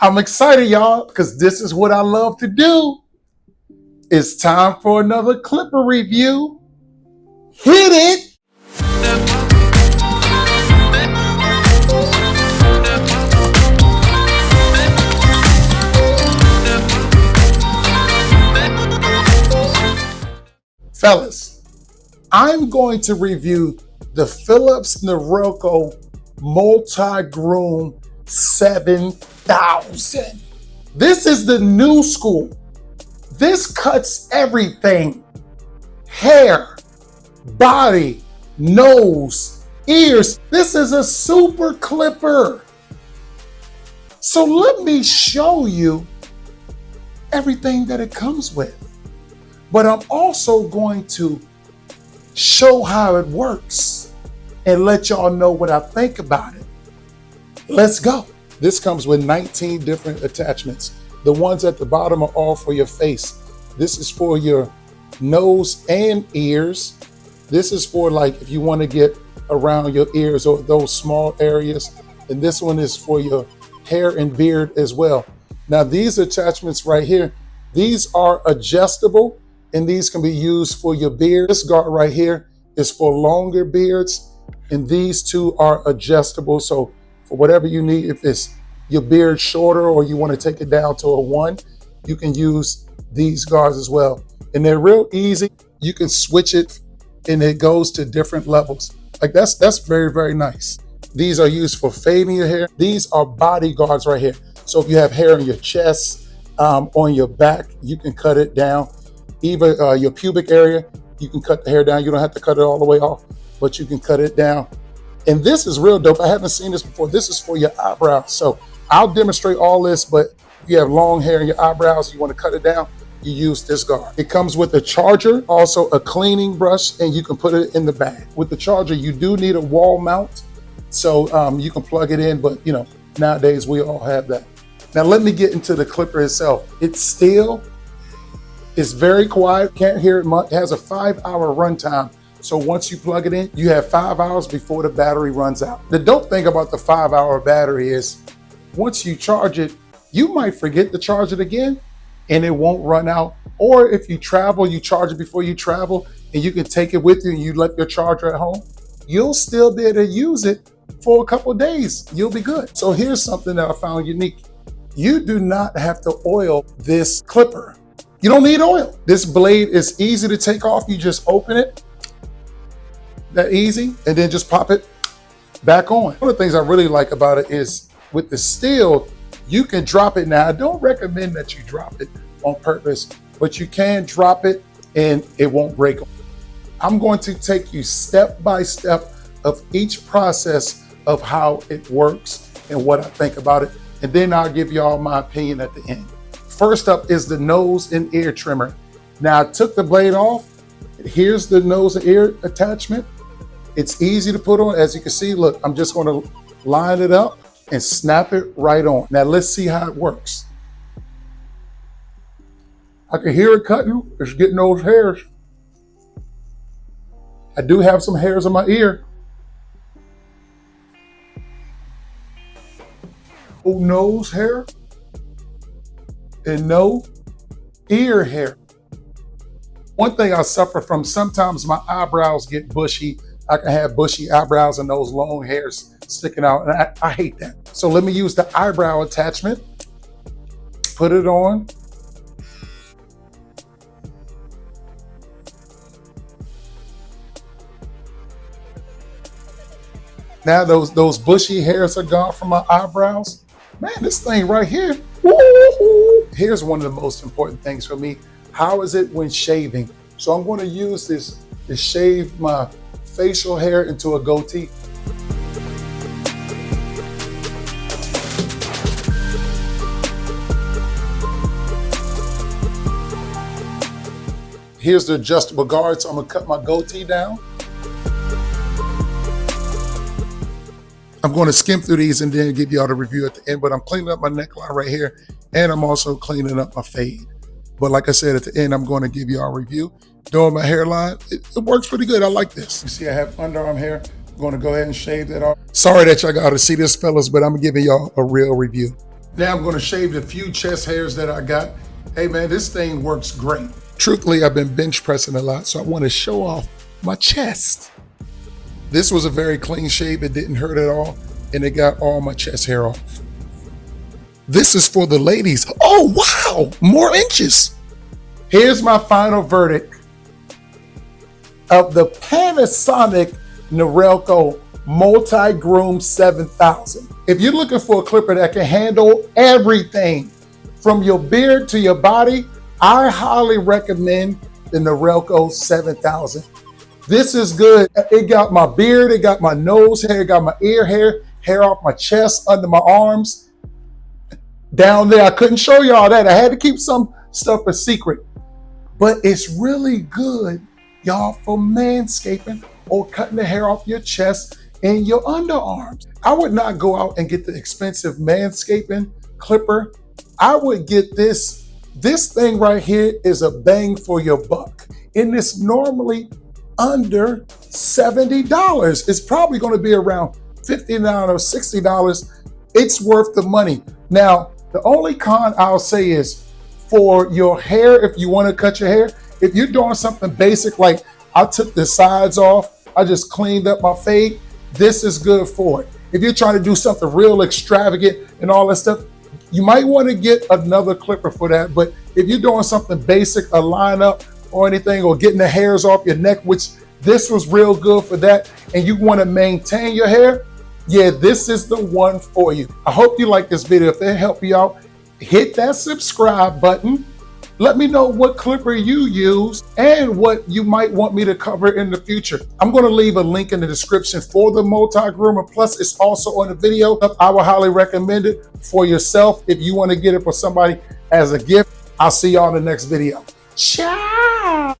I'm excited, y'all, because this is what I love to do. It's time for another clipper review. Hit it! Fellas, I'm going to review the Philips Norelco Multigroom 7000. This is the new school. This cuts everything: hair, body, nose, ears. This is a super clipper. So let me show you everything that it comes with. But I'm also going to show how it works and let y'all know what I think about it. Let's go. This comes with 19 different attachments. The ones at the bottom are all for your face. This is for your nose and ears. This is for like if you want to get around your ears or those small areas. And this one is for your hair and beard as well. Now these attachments right here, these are adjustable and these can be used for your beard. This guard right here is for longer beards and these two are adjustable. So for whatever you need, if it's your beard shorter or you want to take it down to a 1, you can use these guards as well. And they're real easy. You can switch it and it goes to different levels. Like that's very, very nice. These are used for fading your hair. These are body guards right here. So if you have hair on your chest, on your back, you can cut it down. Even your pubic area, you can cut the hair down. You don't have to cut it all the way off, but you can cut it down. And this is real dope. I haven't seen this before. This is for your eyebrows. So I'll demonstrate all this, but if you have long hair in your eyebrows, you want to cut it down, you use this guard. It comes with a charger, also a cleaning brush, and you can put it in the bag. With the charger, you do need a wall mount, so you can plug it in, but you know, nowadays we all have that. Now let me get into the clipper itself. It's very quiet, can't hear it much. It has a 5-hour runtime. So once you plug it in, you have 5 hours before the battery runs out. The dope thing about the 5-hour battery is once you charge it, you might forget to charge it again and it won't run out. Or if you travel, you charge it before you travel and you can take it with you and you left your charger at home, you'll still be able to use it for a couple of days. You'll be good. So here's something that I found unique. You do not have to oil this clipper. You don't need oil. This blade is easy to take off. You just open it, that easy, and then just pop it back on. One of the things I really like about it is with the steel, you can drop it. Now, I don't recommend that you drop it on purpose, but you can drop it and it won't break. I'm going to take you step by step of each process of how it works and what I think about it. And then I'll give y'all my opinion at the end. First up is the nose and ear trimmer. Now I took the blade off. Here's the nose and ear attachment. It's easy to put on. As you can see, look, I'm just going to line it up and snap it right on. Now let's see how it works. I can hear it cutting. It's getting those hairs. I do have some hairs on my ear. Oh, nose hair and no ear hair. One thing I suffer from, sometimes my eyebrows get bushy. I can have bushy eyebrows and those long hairs sticking out, and I hate that. So let me use the eyebrow attachment, put it on. Now those bushy hairs are gone from my eyebrows. Man, this thing right here. Woo-hoo. Here's one of the most important things for me. How is it when shaving? So I'm going to use this to shave my facial hair into a goatee. Here's the adjustable guard, so I'm gonna cut my goatee down. I'm going to skim through these and then give y'all the review at the end, but I'm cleaning up my neckline right here, and I'm also cleaning up my fade. But like I said, at the end, I'm going to give y'all a review. Doing my hairline, it works pretty good. I like this. You see I have underarm hair. I'm going to go ahead and shave that off. Sorry that y'all got to see this, fellas, but I'm giving y'all a real review. Now I'm gonna shave the few chest hairs that I got. Hey man, this thing works great. Truthfully, I've been bench pressing a lot, so I wanna show off my chest. This was a very clean shave, it didn't hurt at all, and it got all my chest hair off. This is for the ladies. Oh wow, more inches. Here's my final verdict of the Panasonic Norelco Multigroom 7000. If you're looking for a clipper that can handle everything from your beard to your body, I highly recommend the Norelco 7000. This is good. It got my beard, it got my nose hair, it got my ear hair, hair off my chest, under my arms, down there. I couldn't show y'all that. I had to keep some stuff a secret. But it's really good, y'all, for manscaping or cutting the hair off your chest and your underarms. I would not go out and get the expensive manscaping clipper. I would get this. This thing right here is a bang for your buck. And it's normally under $70. It's probably going to be around $59 or $60. It's worth the money. Now, the only con I'll say is for your hair, if you want to cut your hair, if you're doing something basic, like I took the sides off, I just cleaned up my fade, this is good for it. If you're trying to do something real extravagant and all that stuff, you might want to get another clipper for that. But if you're doing something basic, a lineup or anything, or getting the hairs off your neck, which this was real good for that, and you want to maintain your hair, yeah, this is the one for you. I hope you like this video. If it helped you out, hit that subscribe button. Let me know what clipper you use and what you might want me to cover in the future. I'm going to leave a link in the description for the multi-groomer. Plus, it's also on the video. I would highly recommend it for yourself if you want to get it for somebody as a gift. I'll see y'all in the next video. Ciao.